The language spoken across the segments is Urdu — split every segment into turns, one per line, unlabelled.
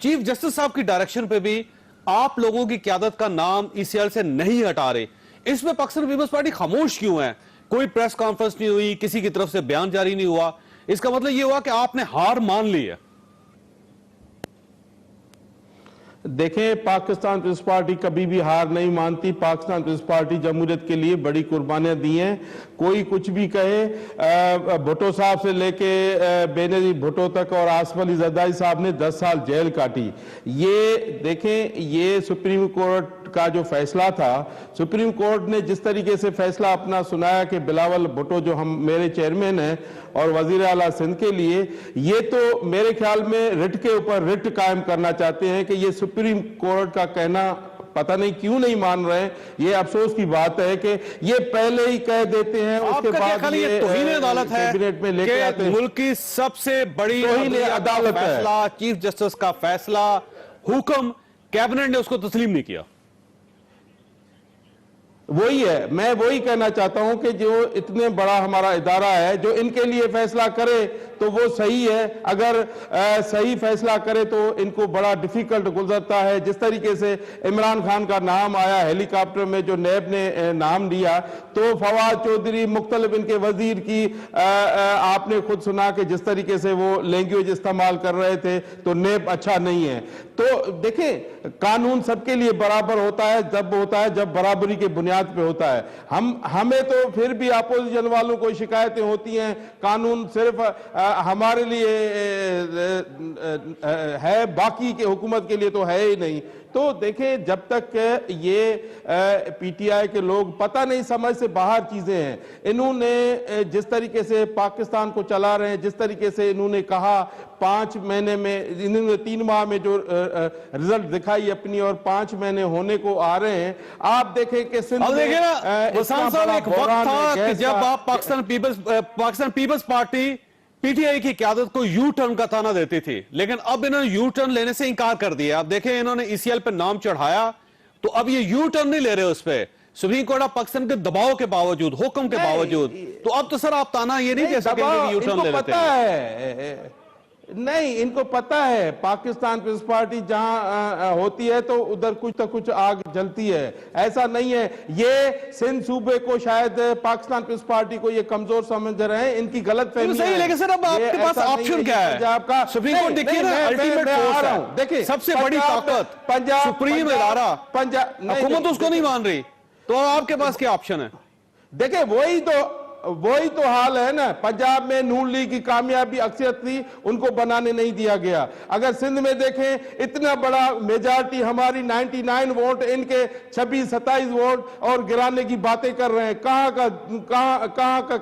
چیف جسٹس صاحب کی ڈائریکشن پہ بھی آپ لوگوں کی قیادت کا نام ECL سے نہیں ہٹا رہے. اس میں پاکستان پیپلز پارٹی خاموش کیوں ہے؟ کوئی پریس کانفرنس نہیں ہوئی, کسی کی طرف سے بیان جاری نہیں ہوا. اس کا مطلب یہ ہوا کہ آپ نے ہار مان لی ہے.
دیکھیں, پاکستان پیپلز پارٹی کبھی بھی ہار نہیں مانتی. پاکستان پیپلز پارٹی جمہوریت کے لیے بڑی قربانیاں دی ہیں. کوئی کچھ بھی کہے, بھٹو صاحب سے لے کے بے نظیر بھٹو تک اور آصف علی زرداری صاحب نے 10 سال جیل کاٹی. یہ دیکھیں, یہ سپریم کورٹ کا جو فیصلہ تھا, سپریم کورٹ نے جس طریقے سے فیصلہ اپنا سنایا کہ بلاول بھٹو جو میرے چیئرمین ہیں اور وزیر اعلیٰ سندھ کے لیے, یہ تو میرے خیال میں رٹ کے اوپر رٹ قائم کرنا چاہتے ہیں کہ یہ سپریم کورٹ کا کہنا پتہ نہیں کیوں نہیں مان رہے ہیں. یہ افسوس کی بات ہے کہ یہ پہلے ہی کہہ دیتے ہیں, اس کے بعد
یہ توہین عدالت ہے
کیبنٹ میں لے کے آتے ہیں.
ملک کی سب سے بڑی
توہین عدالت ہے.
فیصلہ, چیف جسٹس کا فیصلہ, حکم, کیبنٹ نے اس کو تسلیم نہیں کیا.
وہی ہے, میں وہی کہنا چاہتا ہوں کہ جو اتنے بڑا ہمارا ادارہ ہے, جو ان کے لیے فیصلہ کرے تو وہ صحیح ہے. اگر صحیح فیصلہ کرے تو ان کو بڑا ڈیفیکلٹ گزرتا ہے. جس طریقے سے عمران خان کا نام آیا ہیلی کاپٹر میں, جو نیب نے نام دیا, تو فواد چودھری مختلف ان کے وزیر کی آپ نے خود سنا کہ جس طریقے سے وہ لینگویج استعمال کر رہے تھے, تو نیب اچھا نہیں ہے. تو دیکھیں, قانون سب کے لیے برابر ہوتا ہے جب برابری کے بنیاد پہ ہوتا ہے. ہمیں تو پھر بھی اپوزیشن والوں کو شکایتیں ہوتی ہیں, قانون صرف ہمارے لیے ہے, باقی کے حکومت کے لیے تو ہے ہی نہیں. تو دیکھیں, جب تک یہ پی ٹی آئی کے لوگ پتہ نہیں سمجھ سے باہر چیزیں ہیں, انہوں نے جس طریقے سے پاکستان کو چلا رہے ہیں, جس طریقے سے انہوں نے کہا 5 مہینے میں, انہوں نے 3 ماہ میں جو رزلٹ دکھائی اپنی, اور 5 مہینے ہونے کو آ رہے ہیں. آپ دیکھیں کہ سندھ میں
وسام صاحب, ایک وقت تھا کہ جب آپ Pakistan Peoples Party P T I کی قیادت کو یو ٹرن کا تانا دیتی تھی, لیکن اب انہوں نے یو ٹرن لینے سے انکار کر دیا. آپ دیکھیں, انہوں نے ECL پہ نام چڑھایا تو اب یہ یو ٹرن نہیں لے رہے اس پہ, سپریم کورٹ آف پاکستان کے دباؤ کے باوجود, حکم کے باوجود. تو اب تو سر آپ تانا یہ نہیں کہہ سکیں کہ یو ٹرن لے لیتے ہیں.
نہیں, ان کو پتہ ہے پاکستان پیپلز پارٹی جہاں ہوتی ہے تو ادھر کچھ تو کچھ آگ جلتی ہے. ایسا نہیں ہے. یہ سندھ صوبے کو شاید پاکستان پیپلز پارٹی کو یہ کمزور سمجھ رہے ہیں, ان کی غلط فہمی ہے.
لیکن سر اب آپ کے پاس آپشن کیا ہے؟ سپریم کورٹ دیکھیے نا, الٹیمیٹ فورس ہے, دیکھیے سب سے بڑی طاقت سپریم ادارہ, حکومت اس کو نہیں مان رہی, تو آپ کے پاس کیا آپشن ہے؟
دیکھیں, وہی تو حال ہے نا. پنجاب میں نون لیگ کی کامیابی اکثریت تھی, ان کو بنانے نہیں دیا گیا. اگر سندھ میں دیکھیں, اتنا بڑا میجارٹی ہماری 99 ووٹ, ان کے 26-27 ووٹ, اور گرانے کی باتیں کر رہے ہیں.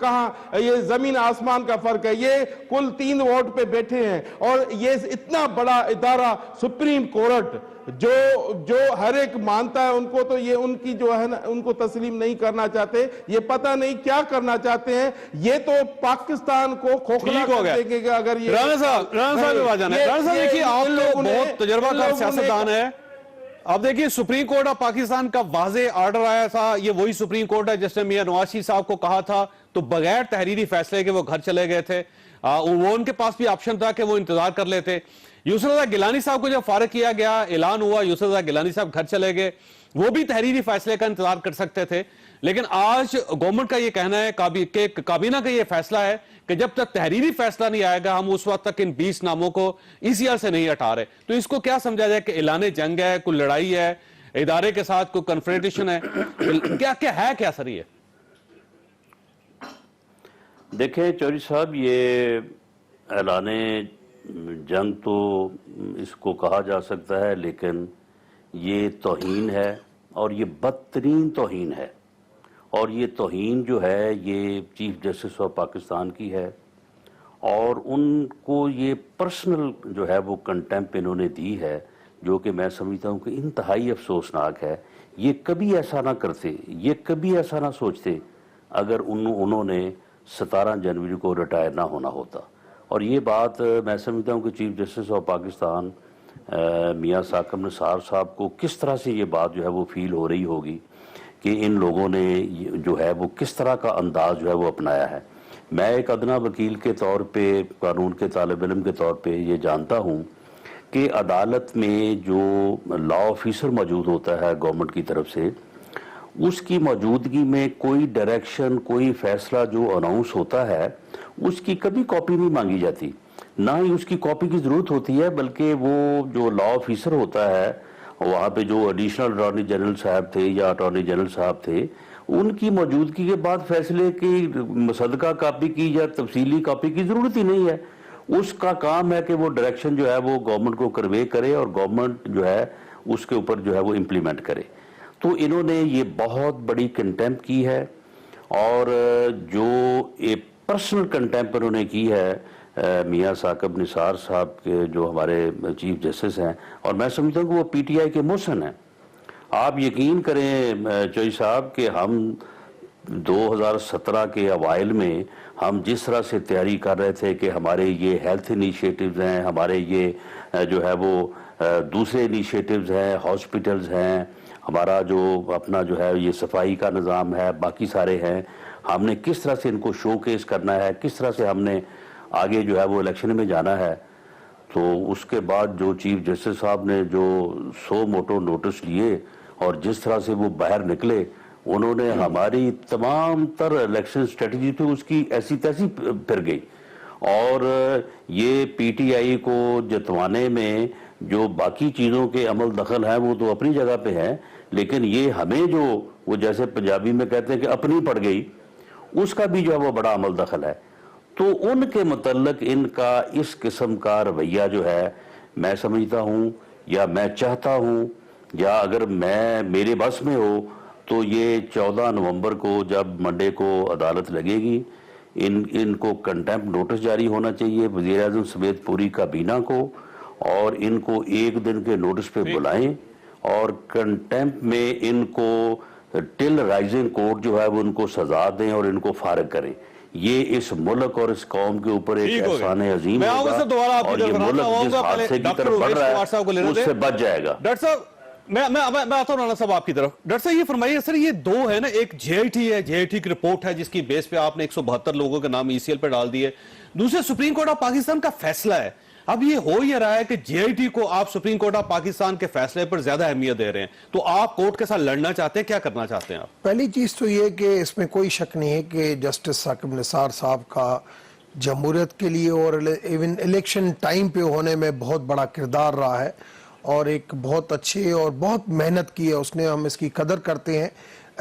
کہاں یہ زمین آسمان کا فرق ہے. یہ کل 3 ووٹ پہ بیٹھے ہیں, اور یہ اتنا بڑا ادارہ سپریم کورٹ جو ہر ایک مانتا ہے, ان کو تو یہ ان کی جو ہے نا, ان کو تسلیم نہیں کرنا چاہتے. یہ پتہ نہیں کیا کرنا چاہتے ہیں. یہ تو پاکستان کو کھوکھلا کر دیں گے اگر یہ.
رانا صاحب دیکھیے, آپ تو بہت تجربہ کار سیاستدان ہے. اب دیکھیے, سپریم کورٹ آف پاکستان کا واضح آرڈر آیا تھا. یہ وہی سپریم کورٹ ہے جس نے میاں نواز شریف صاحب کو کہا تھا تو بغیر تحریری فیصلے کے وہ گھر چلے گئے تھے. وہ ان کے پاس بھی آپشن تھا کہ وہ انتظار کر لیتے. یوسف رضا گیلانی صاحب کو جب فارغ کیا گیا, اعلان ہوا, یوسف رضا گیلانی صاحب گھر چلے گئے. وہ بھی تحریری فیصلے کا انتظار کر سکتے تھے. لیکن آج گورنمنٹ کا یہ کہنا ہے کہ کابینہ کا یہ فیصلہ ہے کہ جب تک تحریری فیصلہ نہیں آئے گا, ہم اس وقت تک ان 20 ناموں کو ECL سے نہیں ہٹا رہے. تو اس کو کیا سمجھا جائے کہ اعلان جنگ ہے, کوئی لڑائی ہے ادارے کے ساتھ, کوئی کنفرنٹیشن ہے, کیا سر یہ؟
دیکھیں چوہدری صاحب, یہ اعلان جنگ تو اس کو کہا جا سکتا ہے, لیکن یہ توہین ہے, اور یہ بدترین توہین ہے. اور یہ توہین جو ہے یہ چیف جسٹس آف پاکستان کی ہے, اور ان کو یہ پرسنل جو ہے وہ کنٹیمپ انہوں نے دی ہے, جو کہ میں سمجھتا ہوں کہ انتہائی افسوسناک ہے. یہ کبھی ایسا نہ کرتے, یہ کبھی ایسا نہ سوچتے اگر انہوں نے 17 جنوری کو ریٹائر نہ ہونا ہوتا. اور یہ بات میں سمجھتا ہوں کہ چیف جسٹس آف پاکستان میاں ثاقب نثار صاحب کو کس طرح سے یہ بات جو ہے وہ فیل ہو رہی ہوگی کہ ان لوگوں نے جو ہے وہ کس طرح کا انداز جو ہے وہ اپنایا ہے. میں ایک ادنا وکیل کے طور پہ, قانون کے طالب علم کے طور پہ یہ جانتا ہوں کہ عدالت میں جو لا آفیسر موجود ہوتا ہے گورنمنٹ کی طرف سے، اس کی موجودگی میں کوئی ڈائریکشن، کوئی فیصلہ جو اناؤنس ہوتا ہے اس کی کبھی کاپی نہیں مانگی جاتی، نہ ہی اس کی کاپی کی ضرورت ہوتی ہے، بلکہ وہ جو لا آفیسر ہوتا ہے وہاں پہ جو ایڈیشنل اٹارنی جنرل صاحب تھے یا اٹارنی جنرل صاحب تھے، ان کی موجودگی کے بعد فیصلے کی مصدقہ کاپی کی یا تفصیلی کاپی کی ضرورت ہی نہیں ہے۔ اس کا کام ہے کہ وہ ڈائریکشن جو ہے وہ گورنمنٹ کو کنوے کرے اور گورنمنٹ جو ہے اس کے اوپر جو ہے وہ امپلیمنٹ کرے۔ تو انہوں نے یہ بہت بڑی کنٹیمپٹ کی ہے، اور جو ایک پرسنل کنٹیمپٹ انہوں نے کی ہے میاں ثاقب نثار صاحب کے جو ہمارے چیف جسٹس ہیں، اور میں سمجھتا ہوں کہ وہ پی ٹی آئی کے محسن ہیں۔ آپ یقین کریں چوئی صاحب کہ ہم 2017 کے اوائل میں ہم جس طرح سے تیاری کر رہے تھے کہ ہمارے یہ ہیلتھ انیشیٹیوز ہیں، ہمارے یہ جو ہے وہ دوسرے انیشیٹیوز ہیں، ہاسپٹلز ہیں، ہمارا جو اپنا جو ہے یہ صفائی کا نظام ہے، باقی سارے ہیں، ہم نے کس طرح سے ان کو شو کیس کرنا ہے، کس طرح سے ہم نے آگے جو ہے وہ الیکشن میں جانا ہے۔ تو اس کے بعد جو چیف جسٹس صاحب نے جو 100 موٹو نوٹس لیے اور جس طرح سے وہ باہر نکلے، انہوں نے ہماری تمام تر الیکشن اسٹریٹجی پہ اس کی ایسی تیسی پھر گئی، اور یہ پی ٹی آئی کو جتوانے میں جو باقی چیزوں کے عمل دخل ہیں وہ تو اپنی جگہ پہ ہیں، لیکن یہ ہمیں جو وہ جیسے پنجابی میں کہتے ہیں کہ اپنی پڑ گئی، اس کا بھی جو ہے وہ بڑا عمل دخل ہے۔ تو ان کے متعلق ان کا اس قسم کا رویہ جو ہے، میں سمجھتا ہوں یا میں چاہتا ہوں یا اگر میرے بس میں ہو تو یہ 14 نومبر کو جب منڈے کو عدالت لگے گی، ان کو کنٹیمپٹ نوٹس جاری ہونا چاہیے وزیر اعظم سمیت پوری کابینہ کو، اور ان کو 1 دن کے نوٹس پہ بلائیں، اور کنٹیمپٹ میں ان کو ٹل رائزنگ کورٹ جو ہے وہ ان کو سزا دیں اور ان کو فارغ کریں۔ یہ اس ملک اور اس قوم کے اوپر ایک احسان عظیم ہوگا، اور یہ ملک جس حادثے کی طرف بڑھ رہا ہے اس سے بچ جائے گا۔
ڈاکٹر صاحب میں آتا ہوں رانا صاحب آپ کی طرف۔ ڈاکٹر صاحب یہ فرمائیے، سر یہ دو ہے نا، ایک جے آئی ٹی ہے، جے آئی ٹی کی رپورٹ ہے جس کی بیس پہ آپ نے 172 لوگوں کے نام ای سی ایل پہ ڈال دیے، دوسرے سپریم کورٹ آف پاکستان کا فیصلہ ہے۔ اب یہ ہو یہ رہا ہے کہ جے آئی ٹی کو آپ سپریم کورٹ آف پاکستان کے فیصلے پر زیادہ اہمیت دے رہے ہیں، تو آپ کورٹ کے ساتھ لڑنا چاہتے ہیں، کیا کرنا چاہتے ہیں آپ؟
پہلی چیز تو یہ کہ اس میں کوئی شک نہیں ہے کہ جسٹس ثاقب نثار صاحب کا جمہوریت کے لیے اور ایون الیکشن ٹائم پہ ہونے میں بہت بڑا کردار رہا ہے، اور ایک بہت اچھے اور بہت محنت کی ہے اس نے، ہم اس کی قدر کرتے ہیں۔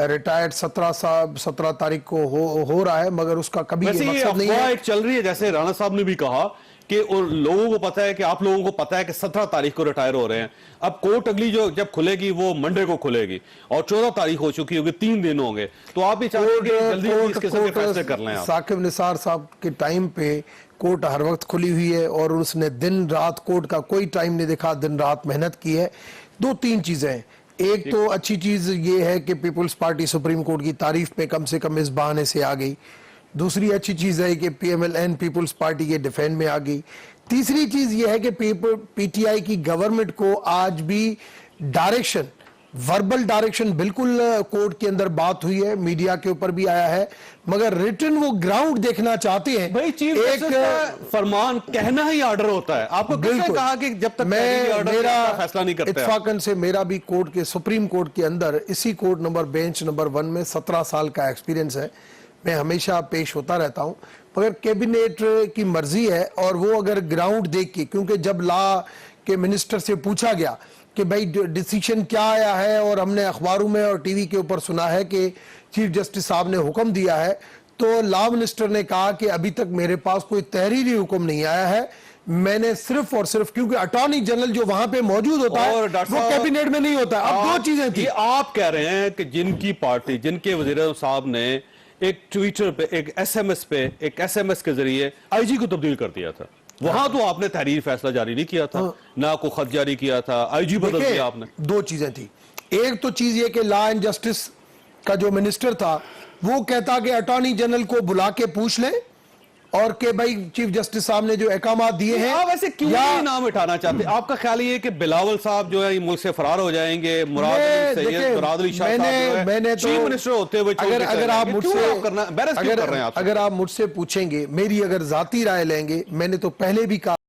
ریٹائرڈ 17 تاریخ کو ہو رہا ہے، مگر اس کا کبھی یہ مقصد نہیں ہے۔
ایک چل رہی ہے جیسے رانا صاحب نے بھی کہا کہ لوگوں کو پتا ہے کہ آپ لوگوں کو پتا ہے کہ 17 تاریخ کو ریٹائر ہو رہے ہیں، اب کورٹ اگلی جو جب کھلے گی وہ منڈے کو کھلے گی، اور 14 تاریخ ہو چکی ہوگی، 3 دن ہوں گے، تو آپ بھی چاہتے ہیں کہ جلدی اس قسم کے فیصلے کر لیں آپ؟
ثاقب نثار صاحب کے ٹائم پہ کورٹ ہر وقت کھلی ہوئی ہے، اور اس نے دن رات کورٹ کا کوئی ٹائم نہیں دیکھا، دن رات محنت کی ہے۔ 2-3 چیزیں ہیں، ایک تو اچھی چیز یہ ہے کہ پیپلز پارٹی سپریم کورٹ کی تعریف پہ کم سے کم اس بہانے سے آ گئی۔ دوسری اچھی چیز ہے کہ P M L N Peoples Party کے ڈیفینڈ میں آ گئی۔ تیسری چیز یہ ہے کہ پی ٹی آئی کی گورنمنٹ کو آج بھی ڈائریکشن، وربل ڈائریکشن بالکل کورٹ کے اندر بات ہوئی ہے، میڈیا کے اوپر بھی آیا ہے، مگر ریٹن وہ گراؤنڈ دیکھنا چاہتے ہیں۔
بھائی چیف جسٹس کا فرمان کہنا ہی آرڈر ہوتا ہے، آپ کو کس نے کہا کہ جب تک
میرا
فیصلہ نہیں کرتے؟
اتفاقاً سے میرا بھی کورٹ کے سپریم کورٹ کے اندر اسی کورٹ بینچ نمبر 1 میں 17 سال کا ایکسپیرینس ہے، میں ہمیشہ پیش ہوتا رہتا ہوں، مگر کیبنیٹ کی مرضی ہے، اور وہ اگر گراؤنڈ دیکھ کے، کیونکہ جب لا کے منسٹر سے پوچھا گیا کہ بھائی ڈیسیشن کیا آیا ہے، اور ہم نے اخباروں میں اور ٹی وی کے اوپر سنا ہے کہ چیف جسٹس صاحب نے حکم دیا ہے، تو لا منسٹر نے کہا کہ ابھی تک میرے پاس کوئی تحریری حکم نہیں آیا ہے، میں نے صرف اور صرف، کیونکہ اٹارنی جنرل جو وہاں پہ موجود ہوتا ہے وہ کیبنیٹ میں نہیں ہوتا ہے۔ اب 2 چیزیں تھیں،
آپ کہہ رہے ہیں کہ جن کی پارٹی، جن کے وزیر اعظم صاحب نے ایک ٹویٹر پہ، ایک ایس ایم ایس کے ذریعے آئی جی کو تبدیل کر دیا تھا، وہاں تو آپ نے تحریری فیصلہ جاری نہیں کیا تھا، نہ کوئی خط جاری کیا تھا، آئی جی بدل دیا آپ نے۔
2 چیزیں تھی، ایک تو چیز یہ کہ لا اینڈ جسٹس کا جو منسٹر تھا وہ کہتا کہ اٹارنی جنرل کو بلا کے پوچھ لیں، اور کہ بھائی چیف جسٹس صاحب نے جو احکامات دیے ہیں،
آپ ایسے کیوں نہیں نام اٹھانا چاہتے؟ آپ کا خیال یہ کہ بلاول صاحب جو ہے ملک سے فرار ہو جائیں گے، مراد علی سید، مراد علی شاہ صاحب جو ہے چیف منسٹر ہوتے ہوئے
اگر آپ مجھ سے پوچھیں گے، میری اگر ذاتی رائے لیں گے، میں نے تو پہلے بھی کہا